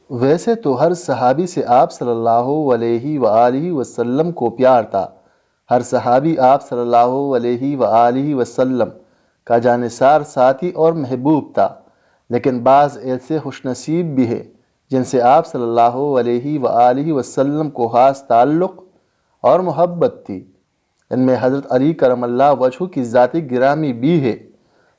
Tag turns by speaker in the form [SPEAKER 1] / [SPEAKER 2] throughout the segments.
[SPEAKER 1] ویسے تو ہر صحابی سے آپ صلی اللہ علیہ وآلہ وسلم کو پیار تھا، ہر صحابی آپ صلی اللہ علیہ وآلہ وسلم کا جانثار ساتھی اور محبوب تھا، لیکن بعض ایسے خوش نصیب بھی ہیں جن سے آپ صلی اللہ علیہ وآلہ وسلم کو خاص تعلق اور محبت تھی۔ ان میں حضرت علی کرم اللہ وجہہ کی ذاتی گرامی بھی ہے۔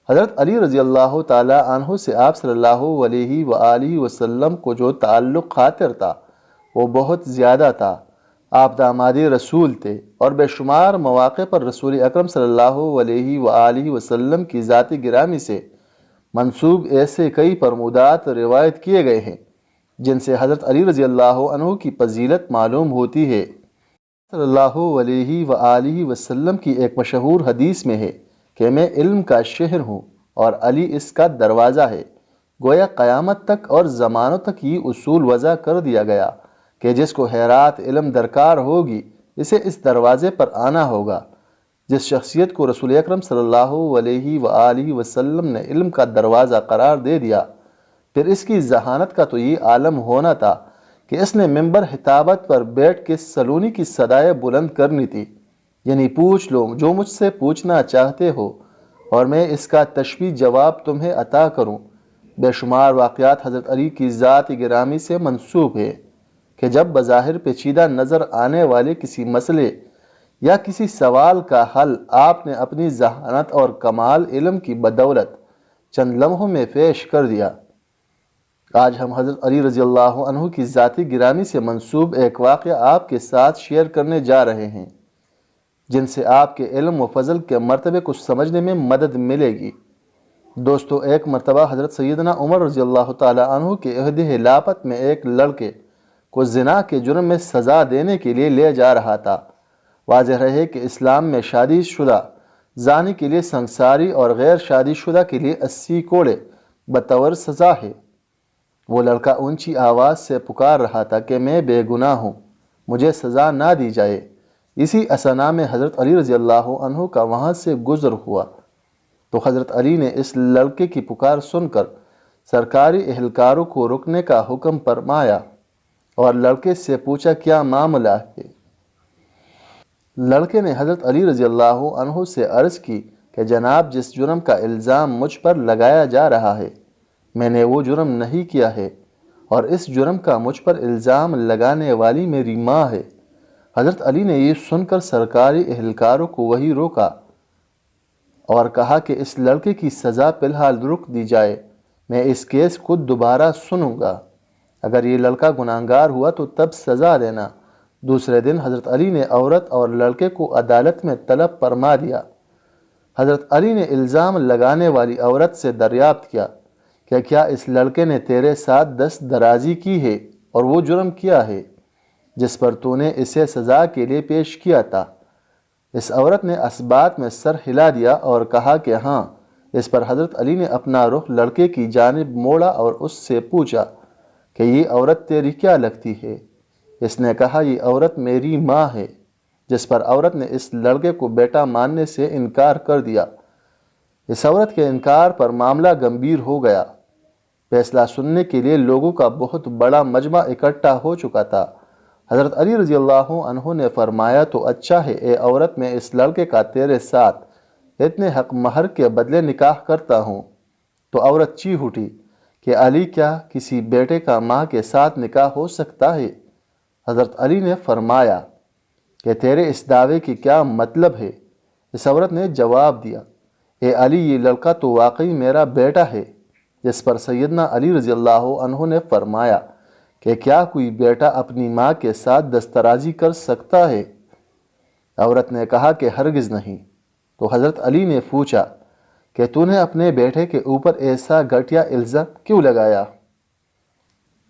[SPEAKER 1] حضرت علی رضی اللہ تعالیٰ عنہ سے آپ صلی اللہ علیہ وآلہ وسلم کو جو تعلق خاطر تھا وہ بہت زیادہ تھا۔ آپ داماد رسول تھے اور بے شمار مواقع پر رسول اکرم صلی اللہ علیہ وآلہ وسلم کی ذاتی گرامی سے منسوب ایسے کئی فرمودات روایت کیے گئے ہیں جن سے حضرت علی رضی اللہ عنہ کی فضیلت معلوم ہوتی ہے۔ صلی اللہ علیہ وآلہ وسلم کی ایک مشہور حدیث میں ہے کہ میں علم کا شہر ہوں اور علی اس کا دروازہ ہے۔ گویا قیامت تک اور زمانوں تک یہ اصول وضع کر دیا گیا کہ جس کو حیرات علم درکار ہوگی اسے اس دروازے پر آنا ہوگا۔ جس شخصیت کو رسول اکرم صلی اللہ علیہ وآلہ وسلم نے علم کا دروازہ قرار دے دیا، پھر اس کی ذہانت کا تو یہ عالم ہونا تھا کہ اس نے منبر خطابت پر بیٹھ کے سلونی کی صدائے بلند کرنی تھی، یعنی پوچھ لو جو مجھ سے پوچھنا چاہتے ہو اور میں اس کا تشبیہ جواب تمہیں عطا کروں۔ بے شمار واقعات حضرت علی کی ذات گرامی سے منسوب ہے کہ جب بظاہر پیچیدہ نظر آنے والے کسی مسئلے یا کسی سوال کا حل آپ نے اپنی ذہانت اور کمال علم کی بدولت چند لمحوں میں پیش کر دیا۔ آج ہم حضرت علی رضی اللہ عنہ کی ذاتی گرامی سے منسوب ایک واقعہ آپ کے ساتھ شیئر کرنے جا رہے ہیں جن سے آپ کے علم و فضل کے مرتبے کو سمجھنے میں مدد ملے گی۔ دوستو، ایک مرتبہ حضرت سیدنا عمر رضی اللہ تعالیٰ عنہ کے عہد خلافت میں ایک لڑکے کو زنا کے جرم میں سزا دینے کے لیے لے جا رہا تھا۔ واضح رہے کہ اسلام میں شادی شدہ زانی کے لیے سنگساری اور غیر شادی شدہ کے لیے 80 کوڑے بطور سزا ہے۔ وہ لڑکا اونچی آواز سے پکار رہا تھا کہ میں بے گناہ ہوں، مجھے سزا نہ دی جائے۔ اسی اثنا میں حضرت علی رضی اللہ عنہ کا وہاں سے گزر ہوا تو حضرت علی نے اس لڑکے کی پکار سن کر سرکاری اہلکاروں کو رکنے کا حکم فرمایا اور لڑکے سے پوچھا کیا معاملہ ہے۔ لڑکے نے حضرت علی رضی اللہ عنہ سے عرض کی کہ جناب، جس جرم کا الزام مجھ پر لگایا جا رہا ہے میں نے وہ جرم نہیں کیا ہے اور اس جرم کا مجھ پر الزام لگانے والی میری ماں ہے۔ حضرت علی نے یہ سن کر سرکاری اہلکاروں کو وہیں روکا اور کہا کہ اس لڑکے کی سزا فی الحال رک دی جائے، میں اس کیس کو دوبارہ سنوں گا، اگر یہ لڑکا گناہگار ہوا تو تب سزا دینا۔ دوسرے دن حضرت علی نے عورت اور لڑکے کو عدالت میں طلب فرما دیا۔ حضرت علی نے الزام لگانے والی عورت سے دریافت کیا کہ کیا اس لڑکے نے تیرے ساتھ دست درازی کی ہے اور وہ جرم کیا ہے جس پر تو نے اسے سزا کے لیے پیش کیا تھا؟ اس عورت نے اثبات میں سر ہلا دیا اور کہا کہ ہاں۔ اس پر حضرت علی نے اپنا رخ لڑکے کی جانب موڑا اور اس سے پوچھا کہ یہ عورت تیری کیا لگتی ہے؟ اس نے کہا یہ عورت میری ماں ہے، جس پر عورت نے اس لڑکے کو بیٹا ماننے سے انکار کر دیا۔ اس عورت کے انکار پر معاملہ گمبھیر ہو گیا۔ فیصلہ سننے کے لیے لوگوں کا بہت بڑا مجمع اکٹھا ہو چکا تھا۔ حضرت علی رضی اللہ عنہ نے فرمایا تو اچھا ہے اے عورت، میں اس لڑکے کا تیرے ساتھ اتنے حق مہر کے بدلے نکاح کرتا ہوں۔ تو عورت چیخ اٹھی کہ علی، کیا کسی بیٹے کا ماں کے ساتھ نکاح ہو سکتا ہے؟ حضرت علی نے فرمایا کہ تیرے اس دعوے کی کیا مطلب ہے؟ اس عورت نے جواب دیا، اے علی، یہ لڑکا تو واقعی میرا بیٹا ہے۔ جس پر سیدنا علی رضی اللہ عنہ نے فرمایا کہ کیا کوئی بیٹا اپنی ماں کے ساتھ دسترازی کر سکتا ہے؟ عورت نے کہا کہ ہرگز نہیں۔ تو حضرت علی نے پوچھا کہ تو نے اپنے بیٹے کے اوپر ایسا گھٹیا الزام کیوں لگایا؟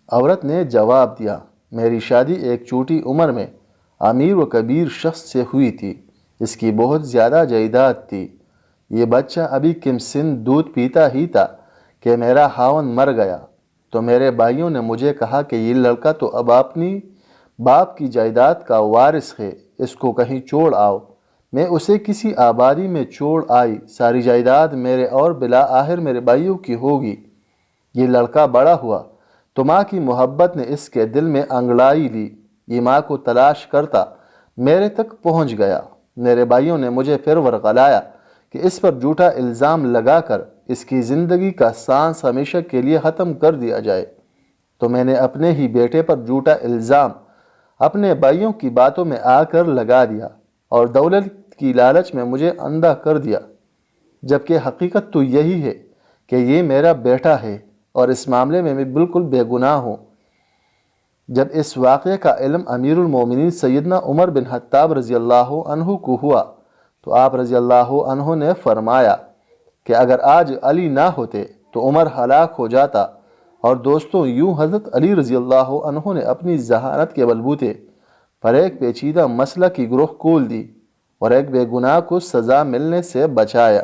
[SPEAKER 1] عورت نے جواب دیا، میری شادی ایک چھوٹی عمر میں امیر و کبیر شخص سے ہوئی تھی، اس کی بہت زیادہ جائیداد تھی۔ یہ بچہ ابھی کم سن دودھ پیتا ہی تھا کہ میرا خاوند مر گیا، تو میرے بھائیوں نے مجھے کہا کہ یہ لڑکا تو اب اپنی باپ کی جائیداد کا وارث ہے، اس کو کہیں چھوڑ آؤ۔ میں اسے کسی آبادی میں چھوڑ آئی، ساری جائیداد میرے اور بالآخر میرے بھائیوں کی ہوگی۔ یہ لڑکا بڑا ہوا تو ماں کی محبت نے اس کے دل میں انگڑائی لی۔ یہ ماں کو تلاش کرتا میرے تک پہنچ گیا۔ میرے بھائیوں نے مجھے پھر ورغلایا کہ اس پر جھوٹا الزام لگا کر اس کی زندگی کا سانس ہمیشہ کے لیے ختم کر دیا جائے۔ تو میں نے اپنے ہی بیٹے پر جھوٹا الزام اپنے بھائیوں کی باتوں میں آ کر لگا دیا اور دولت کی لالچ میں مجھے اندھا کر دیا، جبکہ حقیقت تو یہی ہے کہ یہ میرا بیٹا ہے اور اس معاملے میں بالکل بے گناہ ہوں۔ جب اس واقعے کا علم امیر المومنین سیدنا عمر بن خطاب رضی اللہ عنہ کو ہوا تو آپ رضی اللہ عنہ نے فرمایا کہ اگر آج علی نہ ہوتے تو عمر ہلاک ہو جاتا۔ اور دوستوں، یوں حضرت علی رضی اللہ عنہ نے اپنی ذہانت کے بلبوتے پر ایک پیچیدہ مسئلہ کی گروہ کھول دی اور ایک بے گناہ کو سزا ملنے سے بچایا۔